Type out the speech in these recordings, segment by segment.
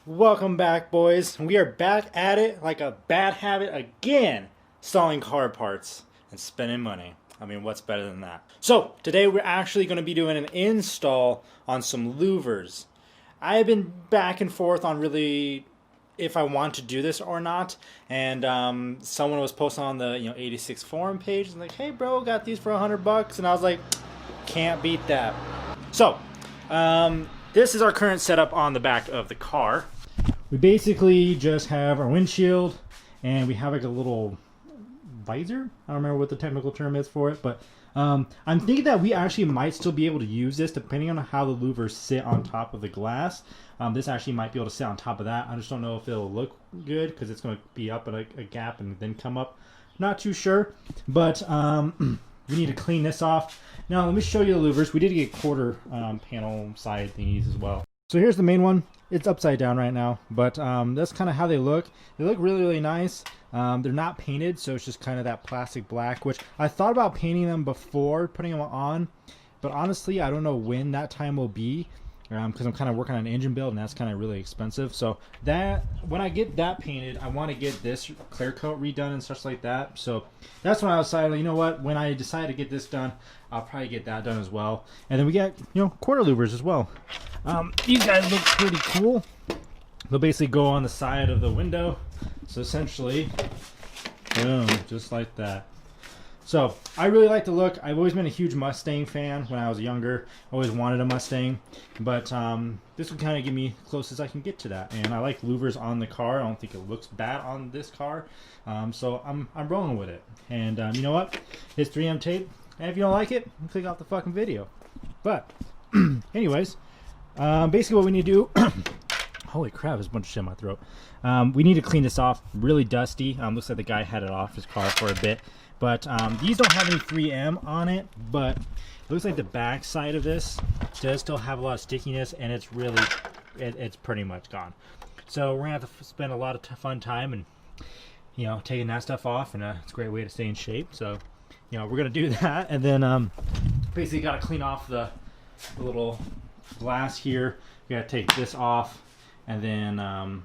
Welcome back, boys. We are back at it like a bad habit again, selling car parts and spending money. I mean, what's better than that? So, today we're actually going to be doing an install on some louvers. I have been back and forth on really if I want to do this or not, and someone was posting on the 86 forum page and like, hey bro, got these for $100, and I was like, can't beat that. So, this is our current setup on the back of the car. We basically just have our windshield, and we have like a little visor. I don't remember what the technical term is for it, but I'm thinking that we actually might still be able to use this depending on how the louvers sit on top of the glass. This actually might be able to sit on top of that. I just don't know if it'll look good because it's going to be up at a gap and then come up. Not too sure, but we need to clean this off. Now let me show you the louvers. We did get quarter panel side thingies as well. So here's the main one. It's upside down right now, but that's kind of how they look. They look really, really nice. They're not painted, so it's just kind of that plastic black, which I thought about painting them before putting them on, but honestly, I don't know when that time will be, because I'm kind of working on an engine build, and that's kind of really expensive. So that when I get that painted, I want to get this clear coat redone and such like that. So that's when I decided, you know what, when I decide to get this done, I'll probably get that done as well. And then we got quarter louvers as well. These guys look pretty cool. They'll basically go on the side of the window. So essentially, boom, just like that. So I really like the look. I've always been a huge Mustang fan when I was younger. Always wanted a Mustang, but this would kind of give me close as I can get to that. And I like louvers on the car. I don't think it looks bad on this car, so I'm rolling with it. And you know what? It's 3M tape. And if you don't like it, click off the fucking video. But anyways, basically what we need to do. Holy crap, there's a bunch of shit in my throat. We need to clean this off. Really dusty. Looks like the guy had it off his car for a bit. But these don't have any 3M on it, but it looks like the back side of this does still have a lot of stickiness, and it's really, it's pretty much gone. So we're gonna have to spend a lot of fun time and taking that stuff off, and it's a great way to stay in shape. So we're gonna do that, and then basically got to clean off the little glass here. We got to take this off, and then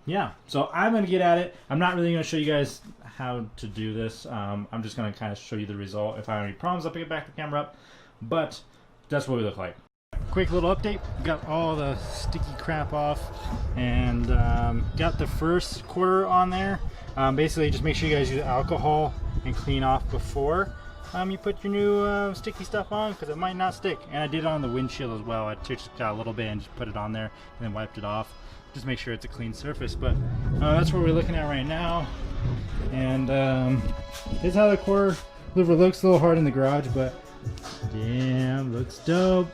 yeah, so I'm gonna get at it. I'm not really gonna show you guys how to do this. I'm just gonna kind of show you the result. If I have any problems, I'll pick it back the camera up, but that's what we look like. Quick little update. Got all the sticky crap off, and got the first quarter on there. Basically just make sure you guys use alcohol and clean off before you put your new sticky stuff on, because it might not stick. And I did it on the windshield as well. I just got a little bit and just put it on there and then wiped it off. Just make sure it's a clean surface. But that's what we're looking at right now. And this is how the quarter louver looks. A little hard in the garage, but damn, looks dope.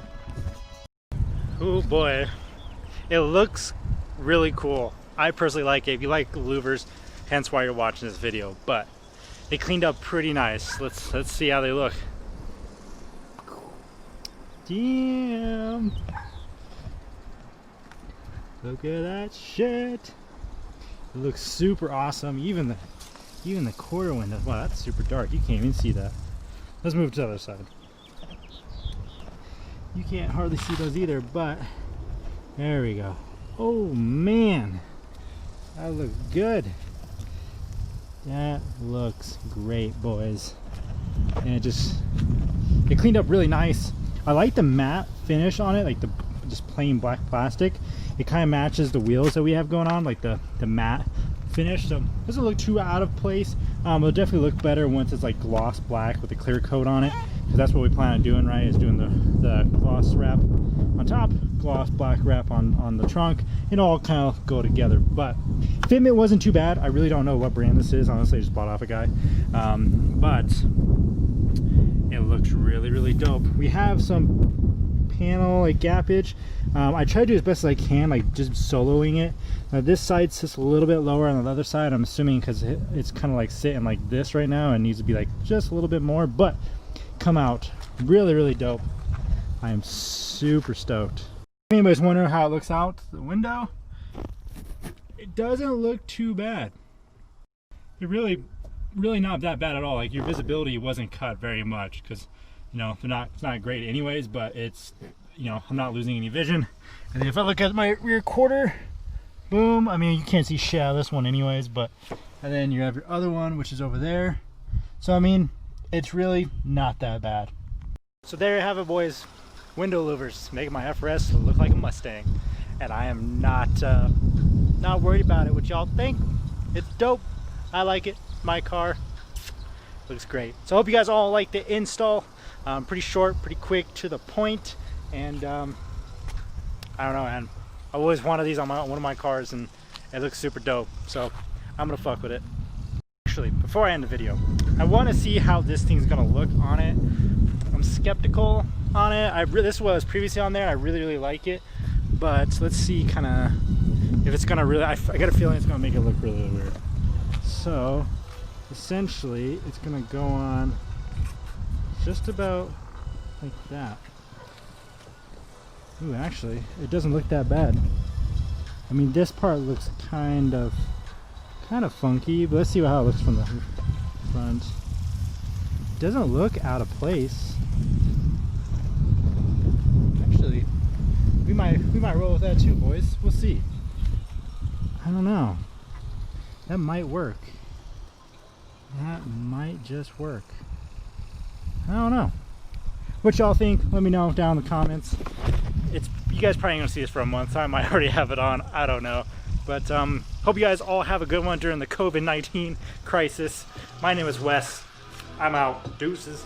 Oh boy, it looks really cool. I personally like it. If you like louvers, hence why you're watching this video. But they cleaned up pretty nice. Let's see how they look. Damn. Look at that shit. It looks super awesome. Even the quarter window. Wow, that's super dark. You can't even see that. Let's move to the other side. You can't hardly see those either, but there we go. Oh man, that looks good. That looks great, boys. And it cleaned up really nice. I like the matte finish on it, like the just plain black plastic. It kind of matches the wheels that we have going on, like the matte finish. So it doesn't look too out of place. It'll definitely look better once it's like gloss black with a clear coat on it, because that's what we plan on doing, right? Is doing the gloss wrap on top, gloss black wrap on the trunk, and all kind of go together. But fitment wasn't too bad. I really don't know what brand this is. Honestly, I just bought off a guy, but it looks really, really dope. We have some panel like gappage. I try to do as best as I can, like just soloing it. Now this side sits a little bit lower on the other side, I'm assuming, because it's kind of like sitting like this right now and needs to be like just a little bit more, but come out really, really dope. I am super stoked. If anybody's wondering how it looks out the window, it doesn't look too bad. It really not that bad at all. Like your visibility wasn't cut very much, because it's not great anyways, but it's I'm not losing any vision. And then if I look at my rear quarter, Boom. I mean, you can't see shit out of this one anyways, but and then you have your other one, which is over there. So I mean, it's really not that bad. So there you have it, boys. Window louvers making my FRS look like a Mustang, and I am not worried about it. What y'all think? It's dope. I like it. My car looks great. So I hope you guys all like the install. Pretty short, pretty quick, to the point, and I don't know, man. I always wanted these on one of my cars, and it looks super dope. So I'm gonna fuck with it. Actually, before I end the video, I want to see how this thing's gonna look on it. I'm skeptical on it. This was previously on there. I really like it, but let's see kind of if it's gonna really. I got a feeling it's gonna make it look really weird. So essentially, it's gonna go on just about like that. Ooh, actually, it doesn't look that bad. I mean, this part looks kind of funky, but let's see how it looks from the front. It doesn't look out of place. Actually, we might roll with that too, boys. We'll see. I don't know. That might work. That might just work. I don't know. What y'all think? Let me know down in the comments. You guys probably ain't gonna see this for a month. I might already have it on. I don't know. But hope you guys all have a good one during the COVID-19 crisis. My name is Wes. I'm out. Deuces.